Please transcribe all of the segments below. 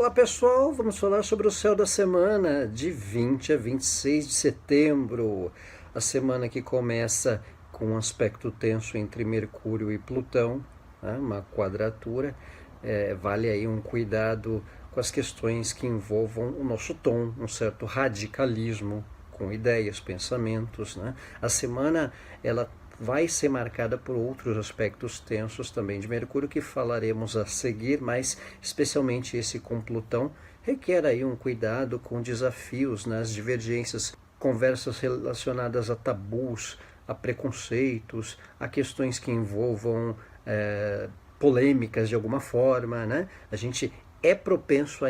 Olá pessoal, vamos falar sobre o céu da semana de 20 a 26 de setembro. A semana que começa com um aspecto tenso entre Mercúrio e Plutão, né? Uma quadratura. Vale aí um cuidado com as questões que envolvam o nosso tom, um certo radicalismo com ideias, pensamentos, né? A semana ela vai ser marcada por outros aspectos tensos também de Mercúrio que falaremos a seguir, mas especialmente esse com Plutão requer aí um cuidado com desafios nas divergências, conversas relacionadas a tabus, a preconceitos, a questões que envolvam polêmicas de alguma forma, né? A gente é propenso a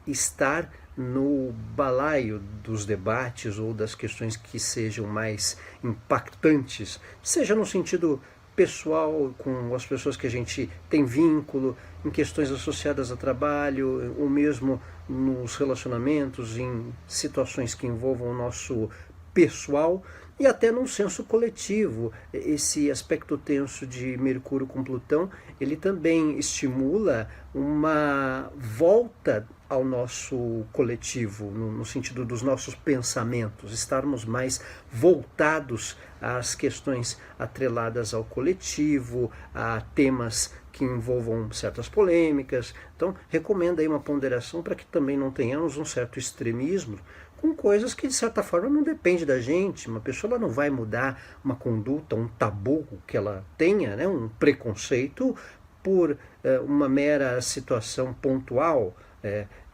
estar no balaio dos debates ou das questões que sejam mais impactantes, seja no sentido pessoal, com as pessoas que a gente tem vínculo, em questões associadas a trabalho, ou mesmo nos relacionamentos, em situações que envolvam o nosso pessoal e até num senso coletivo. Esse aspecto tenso de Mercúrio com Plutão, ele também estimula uma volta ao nosso coletivo, no sentido dos nossos pensamentos, estarmos mais voltados às questões atreladas ao coletivo, a temas que envolvam certas polêmicas. Então, recomendo aí uma ponderação para que também não tenhamos um certo extremismo com coisas que de certa forma não depende da gente. Uma pessoa ela não vai mudar uma conduta, um tabu que ela tenha, né, um preconceito por uma mera situação pontual.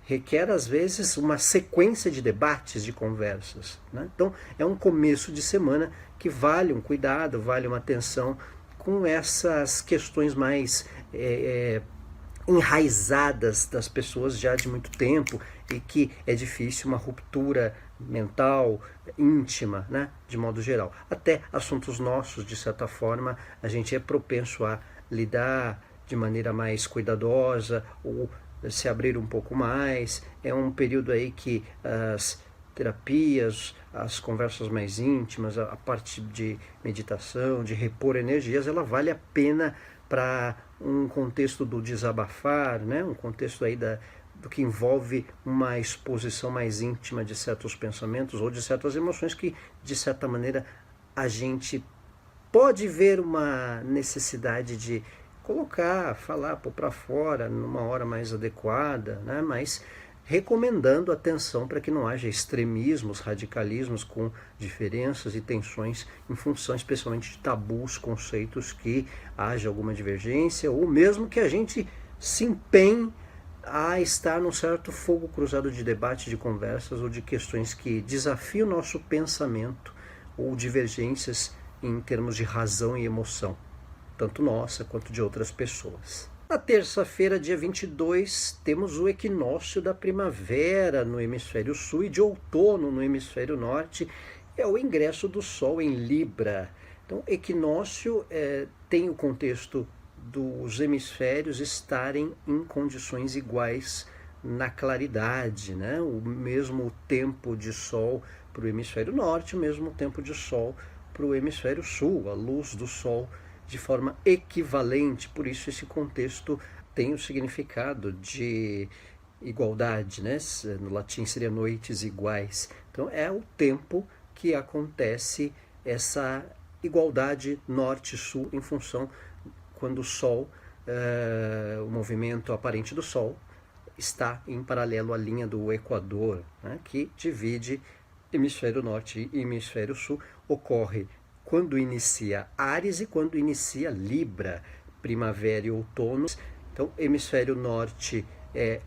Requer às vezes uma sequência de debates, de conversas, né? Então é um começo de semana que vale um cuidado, vale uma atenção com essas questões mais enraizadas das pessoas já de muito tempo e que é difícil uma ruptura mental, íntima, né? De modo geral. Até assuntos nossos, de certa forma, a gente é propenso a lidar de maneira mais cuidadosa ou se abrir um pouco mais. É um período aí que as terapias, as conversas mais íntimas, a parte de meditação, de repor energias, ela vale a pena para um contexto do desabafar, né? Um contexto aí do que envolve uma exposição mais íntima de certos pensamentos ou de certas emoções que, de certa maneira, a gente pode ver uma necessidade de colocar, falar, pôr para fora numa hora mais adequada, né? Mas recomendando atenção para que não haja extremismos, radicalismos com diferenças e tensões em função especialmente de tabus, conceitos que haja alguma divergência ou mesmo que a gente se empenhe a estar num certo fogo cruzado de debate, de conversas ou de questões que desafiam o nosso pensamento ou divergências em termos de razão e emoção, tanto nossa quanto de outras pessoas. Na terça-feira, dia 22, temos o equinócio da primavera no hemisfério sul e de outono no hemisfério norte. É o ingresso do Sol em Libra. Então, equinócio tem o contexto dos hemisférios estarem em condições iguais na claridade, né? O mesmo tempo de Sol para o hemisfério norte, o mesmo tempo de Sol para o hemisfério sul, a luz do Sol de forma equivalente. Por isso esse contexto tem o significado de igualdade, né? No latim seria noites iguais. Então é o tempo que acontece essa igualdade norte-sul em função quando o Sol, o movimento aparente do Sol está em paralelo à linha do Equador, né? Que divide hemisfério norte e hemisfério sul. Ocorre quando inicia Áries e quando inicia Libra, primavera e outono. Então, hemisfério norte é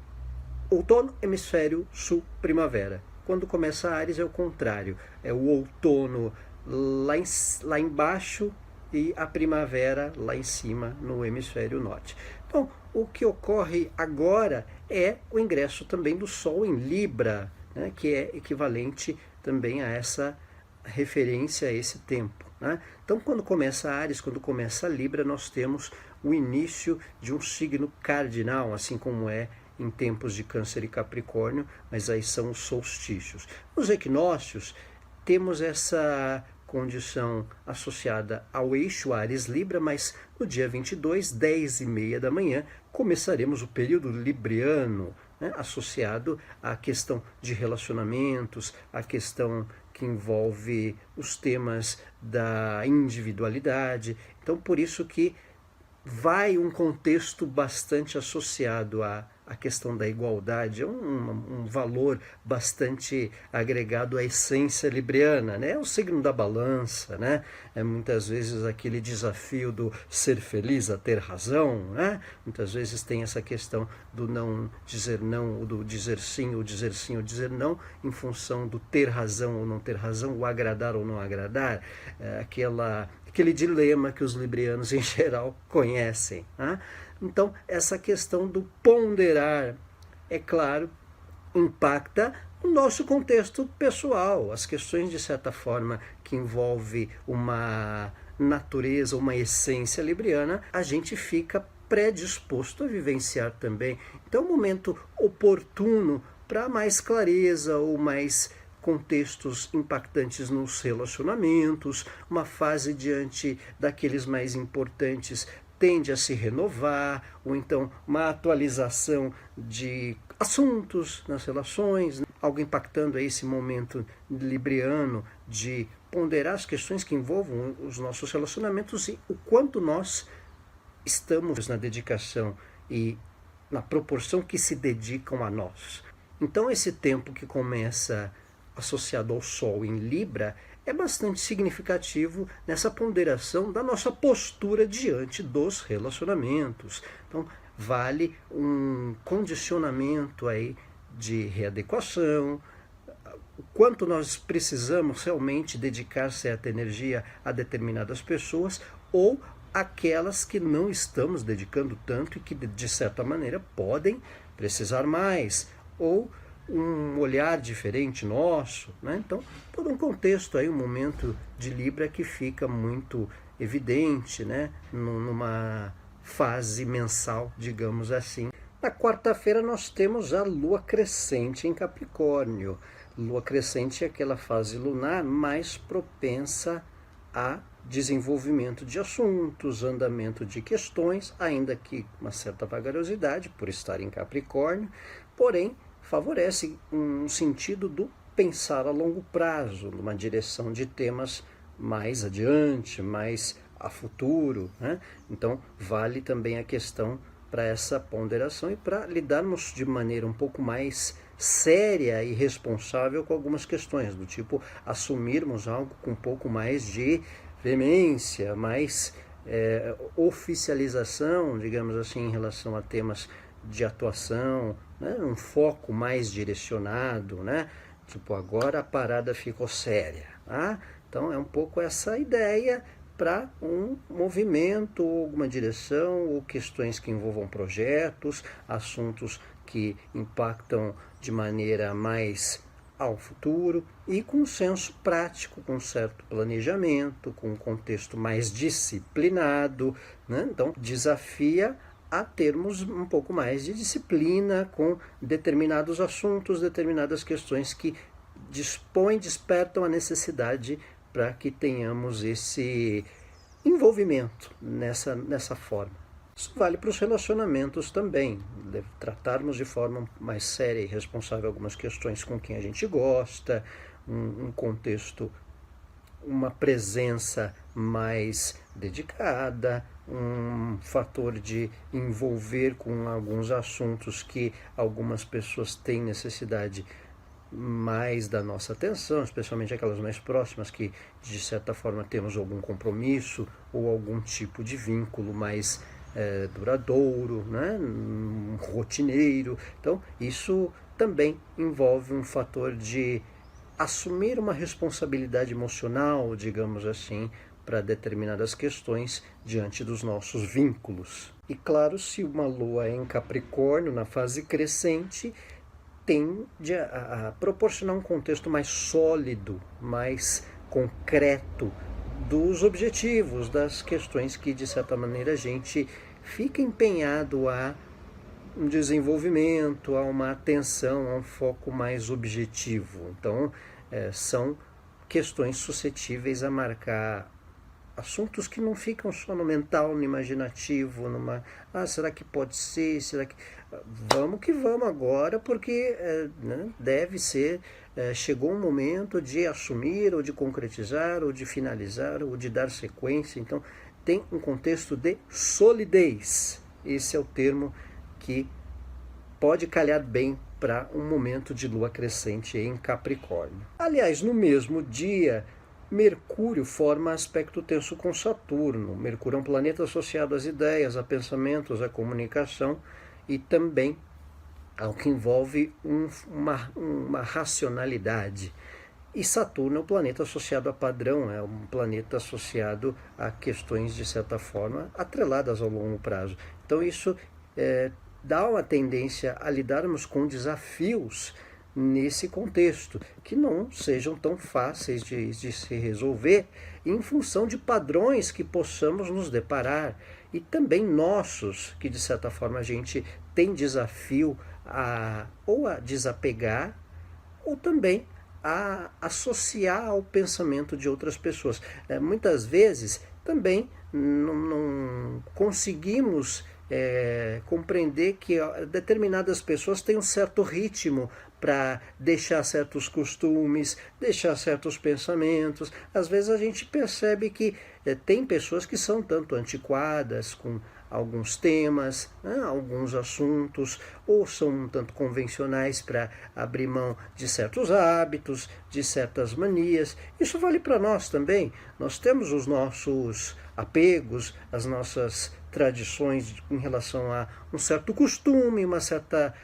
outono, hemisfério sul, primavera. Quando começa Áries é o contrário, é o outono lá embaixo e a primavera lá em cima no hemisfério norte. Então, o que ocorre agora é o ingresso também do Sol em Libra, né, que é equivalente também a essa referência a esse tempo, né? Então, quando começa Áries, quando começa Libra, nós temos o início de um signo cardinal, assim como é em tempos de Câncer e Capricórnio, mas aí são os solstícios. Nos equinócios, temos essa condição associada ao eixo Áries-Libra, mas no dia 22, 10h30 da manhã, começaremos o período libriano, né, associado à questão de relacionamentos, à questão que envolve os temas da individualidade. Então, por isso que vai um contexto bastante associado à questão da igualdade, é um valor bastante agregado à essência libriana, né? É o signo da balança, né? É muitas vezes aquele desafio do ser feliz a ter razão, né? Muitas vezes tem essa questão do não dizer não, ou do dizer sim ou dizer não, em função do ter razão ou não ter razão, o agradar ou não agradar, aquele dilema que os librianos em geral conhecem, né? Então, essa questão do ponderar, é claro, impacta o nosso contexto pessoal, as questões, de certa forma, que envolve uma natureza, uma essência libriana, a gente fica predisposto a vivenciar também. Então, é um momento oportuno para mais clareza ou mais contextos impactantes nos relacionamentos, uma fase diante daqueles mais importantes tende a se renovar, ou então uma atualização de assuntos nas relações, né? Algo impactando esse momento libriano de ponderar as questões que envolvam os nossos relacionamentos e o quanto nós estamos na dedicação e na proporção que se dedicam a nós. Então, esse tempo que começa associado ao Sol em Libra é bastante significativo nessa ponderação da nossa postura diante dos relacionamentos. Então, vale um condicionamento aí de readequação, o quanto nós precisamos realmente dedicar certa energia a determinadas pessoas ou aquelas que não estamos dedicando tanto e que, de certa maneira, podem precisar mais, ou um olhar diferente nosso, né? Então, todo um contexto aí, um momento de Libra que fica muito evidente, né? Numa fase mensal, digamos assim. Na quarta-feira nós temos a Lua crescente em Capricórnio. Lua crescente é aquela fase lunar mais propensa a desenvolvimento de assuntos, andamento de questões, ainda que uma certa vagarosidade por estar em Capricórnio, porém favorece um sentido do pensar a longo prazo, numa direção de temas mais adiante, mais a futuro, né? Então, vale também a questão para essa ponderação e para lidarmos de maneira um pouco mais séria e responsável com algumas questões, do tipo assumirmos algo com um pouco mais de veemência, mais oficialização, digamos assim, em relação a temas de atuação, né? Um foco mais direcionado, né? Tipo, agora a parada ficou séria, tá? Então é um pouco essa ideia para um movimento, alguma direção, ou questões que envolvam projetos, assuntos que impactam de maneira mais ao futuro e com um senso prático, com um certo planejamento, com um contexto mais disciplinado, né? Então desafia a termos um pouco mais de disciplina com determinados assuntos, determinadas questões que despertam a necessidade para que tenhamos esse envolvimento nessa forma. Isso vale para os relacionamentos também, tratarmos de forma mais séria e responsável algumas questões com quem a gente gosta, um contexto, uma presença mais dedicada, um fator de envolver com alguns assuntos que algumas pessoas têm necessidade mais da nossa atenção, especialmente aquelas mais próximas que, de certa forma, temos algum compromisso ou algum tipo de vínculo mais duradouro, né? Rotineiro. Então, isso também envolve um fator de assumir uma responsabilidade emocional, digamos assim, para determinadas questões diante dos nossos vínculos. E claro, se uma lua é em Capricórnio, na fase crescente, tende a proporcionar um contexto mais sólido, mais concreto dos objetivos, das questões que, de certa maneira, a gente fica empenhado a um desenvolvimento, a uma atenção, a um foco mais objetivo. Então, são questões suscetíveis a marcar assuntos que não ficam só no mental, no imaginativo, será que pode ser, será que... vamos que vamos agora, porque né, deve ser, chegou um momento de assumir, ou de concretizar, ou de finalizar, ou de dar sequência. Então, tem um contexto de solidez. Esse é o termo que pode calhar bem para um momento de lua crescente em Capricórnio. Aliás, no mesmo dia, Mercúrio forma aspecto tenso com Saturno. Mercúrio é um planeta associado às ideias, a pensamentos, à comunicação e também ao que envolve uma racionalidade. E Saturno é um planeta associado a padrão, é um planeta associado a questões, de certa forma, atreladas ao longo prazo. Então isso dá uma tendência a lidarmos com desafios nesse contexto, que não sejam tão fáceis de se resolver em função de padrões que possamos nos deparar, e também nossos, que de certa forma a gente tem desafio ou a desapegar, ou também a associar ao pensamento de outras pessoas. Muitas vezes também não conseguimos compreender que determinadas pessoas têm um certo ritmo para deixar certos costumes, deixar certos pensamentos. Às vezes a gente percebe que tem pessoas que são tanto antiquadas com alguns temas, né, alguns assuntos, ou são um tanto convencionais para abrir mão de certos hábitos, de certas manias. Isso vale para nós também. Nós temos os nossos apegos, as nossas tradições em relação a um certo costume, uma certa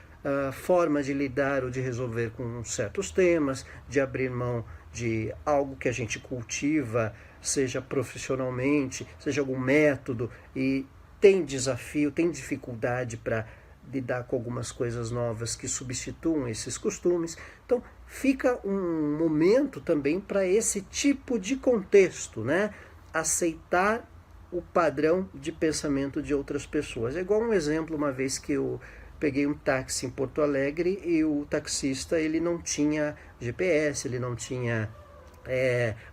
forma de lidar ou de resolver com certos temas, de abrir mão de algo que a gente cultiva, seja profissionalmente, seja algum método, e tem desafio, tem dificuldade para lidar com algumas coisas novas que substituam esses costumes. Então fica um momento também para esse tipo de contexto, né? Aceitar o padrão de pensamento de outras pessoas. É igual um exemplo, uma vez que eu peguei um táxi em Porto Alegre e o taxista ele não tinha GPS, ele não tinha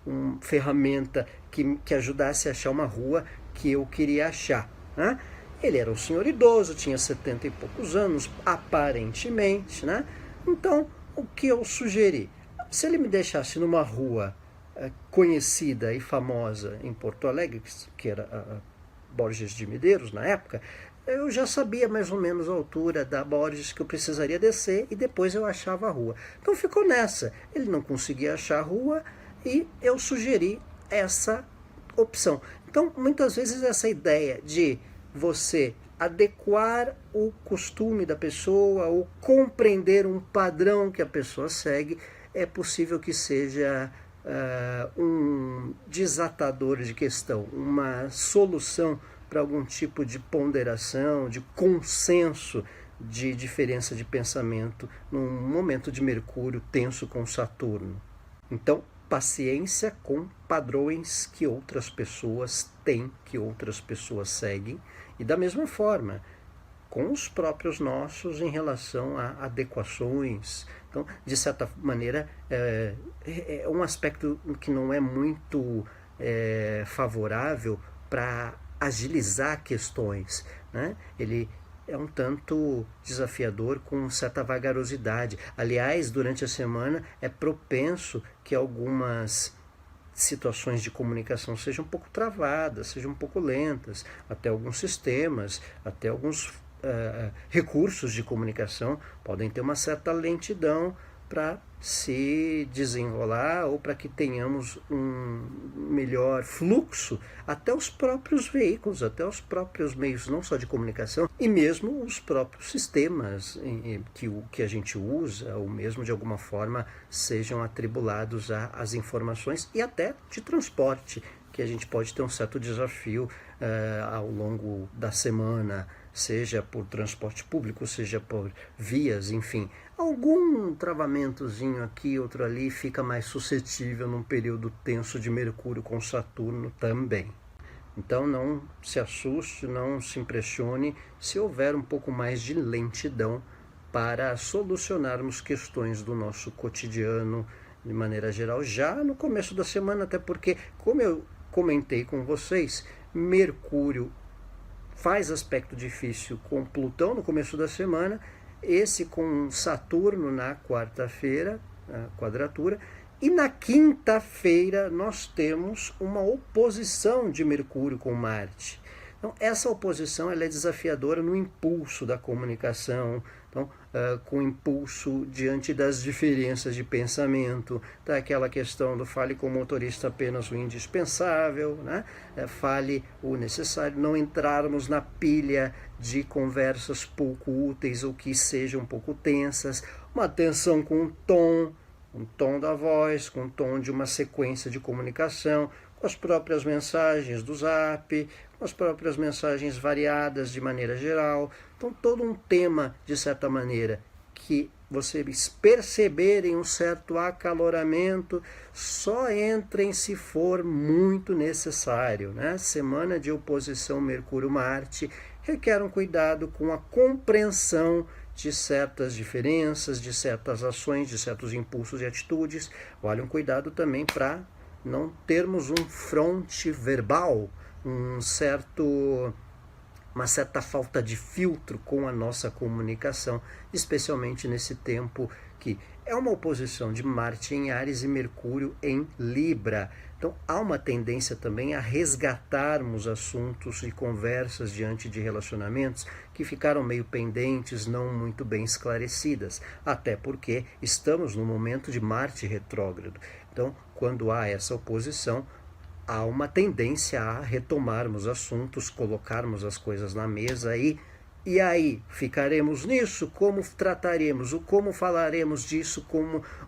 uma ferramenta que ajudasse a achar uma rua que eu queria achar, né? Ele era um senhor idoso, tinha 70 e poucos anos, aparentemente, né? Então, o que eu sugeri? Se ele me deixasse numa rua conhecida e famosa em Porto Alegre, que era a Borges de Medeiros na época, eu já sabia mais ou menos a altura da Borges que eu precisaria descer e depois eu achava a rua. Então ficou nessa. Ele não conseguia achar a rua e eu sugeri essa opção. Então, muitas vezes essa ideia de você adequar o costume da pessoa ou compreender um padrão que a pessoa segue, é possível que seja um desatador de questão, uma solução para algum tipo de ponderação, de consenso, de diferença de pensamento num momento de Mercúrio tenso com Saturno. Então, paciência com padrões que outras pessoas têm, que outras pessoas seguem, e da mesma forma, com os próprios nossos em relação a adequações. Então, de certa maneira, é um aspecto que não é muito favorável para agilizar questões, né? Ele é um tanto desafiador, com certa vagarosidade. Aliás, durante a semana é propenso que algumas situações de comunicação sejam um pouco travadas, sejam um pouco lentas, até alguns sistemas, até alguns recursos de comunicação podem ter uma certa lentidão para se desenrolar ou para que tenhamos um melhor fluxo até os próprios veículos, até os próprios meios, não só de comunicação, e mesmo os próprios sistemas que a gente usa, ou mesmo de alguma forma sejam atribulados às informações, e até de transporte, que a gente pode ter um certo desafio ao longo da semana, seja por transporte público, seja por vias, enfim. Algum travamentozinho aqui, outro ali, fica mais suscetível num período tenso de Mercúrio com Saturno também. Então não se assuste, não se impressione se houver um pouco mais de lentidão para solucionarmos questões do nosso cotidiano de maneira geral, já no começo da semana, até porque, como eu comentei com vocês, Mercúrio faz aspecto difícil com Plutão no começo da semana, esse com Saturno na quarta-feira, a quadratura, e na quinta-feira nós temos uma oposição de Mercúrio com Marte. Então, essa oposição ela é desafiadora no impulso da comunicação, então, com impulso diante das diferenças de pensamento, daquela questão do fale com o motorista apenas o indispensável, né? Fale o necessário, não entrarmos na pilha de conversas pouco úteis ou que sejam um pouco tensas, uma atenção com um tom da voz, com um tom de uma sequência de comunicação, com as próprias mensagens do Zap, com as próprias mensagens variadas de maneira geral. Então, todo um tema, de certa maneira, que vocês perceberem um certo acaloramento, só entrem se for muito necessário, né? Semana de oposição Mercúrio-Marte requer um cuidado com a compreensão de certas diferenças, de certas ações, de certos impulsos e atitudes. Olha, um cuidado também para não termos um fronte verbal, uma certa falta de filtro com a nossa comunicação, especialmente nesse tempo que é uma oposição de Marte em Áries e Mercúrio em Libra. Então há uma tendência também a resgatarmos assuntos e conversas diante de relacionamentos que ficaram meio pendentes, não muito bem esclarecidas, até porque estamos no momento de Marte retrógrado. Então, quando há essa oposição, há uma tendência a retomarmos assuntos, colocarmos as coisas na mesa e aí ficaremos nisso, como trataremos, como falaremos disso,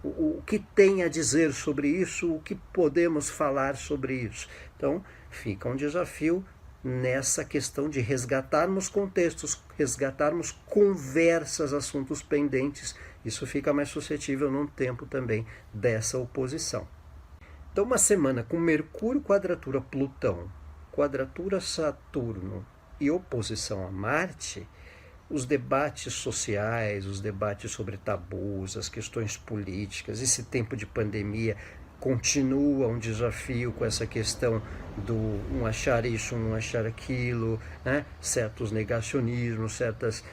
o que tem a dizer sobre isso, o que podemos falar sobre isso. Então, fica um desafio nessa questão de resgatarmos contextos, resgatarmos conversas, assuntos pendentes. Isso fica mais suscetível num tempo também dessa oposição. Então, uma semana com Mercúrio quadratura Plutão, quadratura Saturno e oposição a Marte, os debates sociais, os debates sobre tabus, as questões políticas, esse tempo de pandemia continua um desafio com essa questão do um achar isso, um achar aquilo, né? Certos negacionismos, certas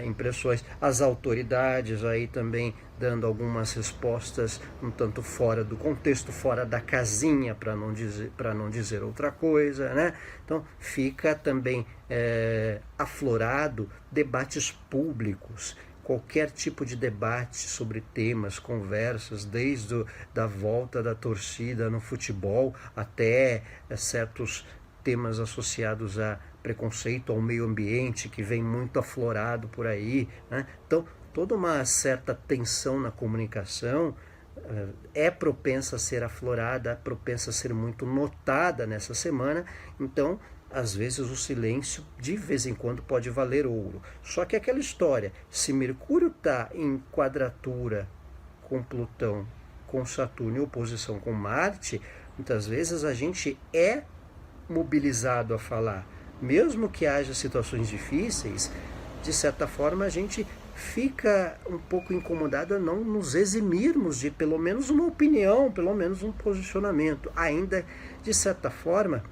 impressões, as autoridades aí também dando algumas respostas um tanto fora do contexto, fora da casinha, para não dizer outra coisa, né? Então fica também aflorado debates públicos, qualquer tipo de debate sobre temas, conversas, desde da volta da torcida no futebol até certos temas associados a preconceito ao meio ambiente, que vem muito aflorado por aí, né? Então, toda uma certa tensão na comunicação é propensa a ser aflorada, propensa a ser muito notada nessa semana. Então, às vezes o silêncio de vez em quando pode valer ouro. Só que aquela história, se Mercúrio está em quadratura com Plutão, com Saturno em oposição com Marte, muitas vezes a gente é mobilizado a falar. Mesmo que haja situações difíceis, de certa forma a gente fica um pouco incomodado a não nos eximirmos de pelo menos uma opinião, pelo menos um posicionamento. Ainda, de certa forma,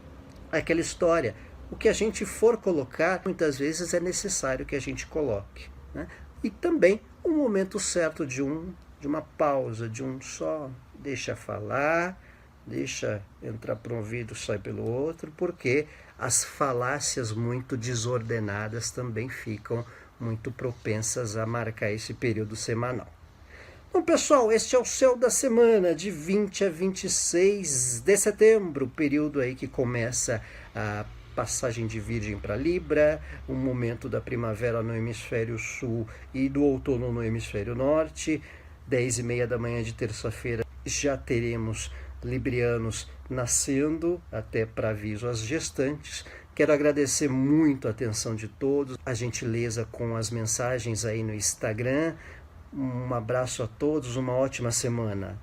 aquela história, o que a gente for colocar, muitas vezes é necessário que a gente coloque, né? E também o momento certo de uma pausa, de um só deixa falar, deixa entrar por um ouvido, sai pelo outro, porque as falácias muito desordenadas também ficam muito propensas a marcar esse período semanal. Bom, pessoal, este é o Céu da Semana, de 20 a 26 de setembro, período aí que começa a passagem de Virgem para Libra, o momento da primavera no hemisfério sul e do outono no hemisfério norte. 10h30 da manhã de terça-feira já teremos librianos nascendo, até para aviso às gestantes. Quero agradecer muito a atenção de todos, a gentileza com as mensagens aí no Instagram. Um abraço a todos, uma ótima semana.